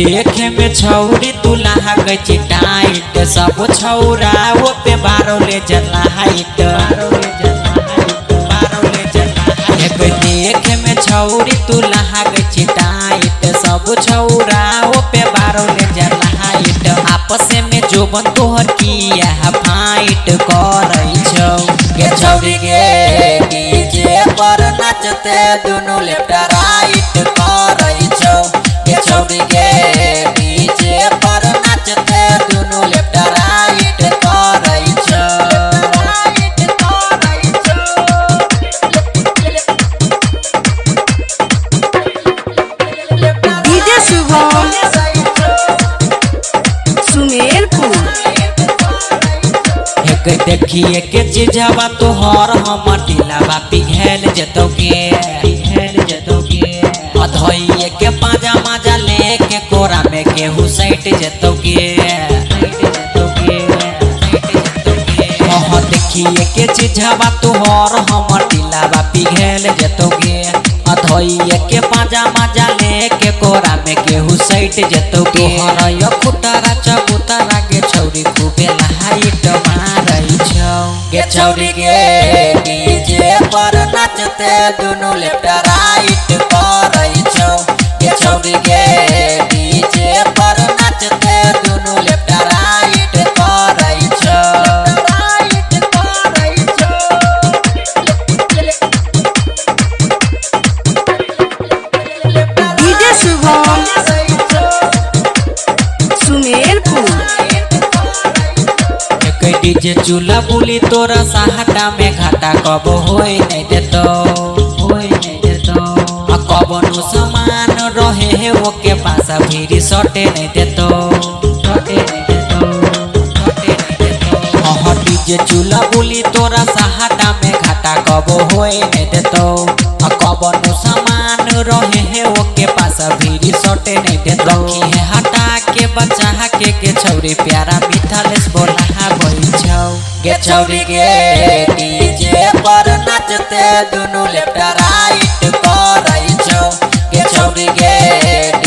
देखे में छौरी दुल्हा गई टाइट सब छौरा वो पे बारो ले जला हाइट देखे में छौरी दुल्हा गई टाइट सब छौरा वो पे बारो ले जला हाइट आपस में जो बन तोहर किया फाइट करई छौ के छौरी गे डीजे पर नाचते दोनों लेफ्ट राइट करई छौ के छौरी गे डीजे पर नाचते दोनों लेफ्ट राइट करई छौ डीजे शुभम सुमेरपुर। देखिए के चीजवा तोहर हम दिलावा पिघल जतोगे अधोइए के पाजा माजा लेके कोरा में केहू सैट जतोगे देखिए के चीजवा तोहर हम दिलावा पिघल जतोगे अधोइए के पाजा माजा लेके कोरा में केहू सैट जतोगे हरय खुटारा चबूतरा के छौरी खूबे हाइट मारई छौ के छौरी गे डीजे पर नाचते दोनों लेफ्ट राइट करई छौ के छौरी गे डीजे पर नाचते दोनों लेफ्ट राइट करई छौ डीजे शुभम सुमेरपुर। डीजे चूल्हा बुली तोरा साहटा में घाटा कब होई नहीं देतो कबनो समान रहे है वो के पास भीरी सटे नहीं देतो डीजे चूल्हा बुली तोरा साहटा में घाटा कब होई नहीं देतो कबनो समान रहे है वो के पास भीरी सटे नहीं देतो है हटा के बचा के छौरी प्यारा मिथलेश बोला गई छौ गे छौरी गे डीजे पर नाचते दोनों लेफ्ट राइट करई छौ गे छौरी गे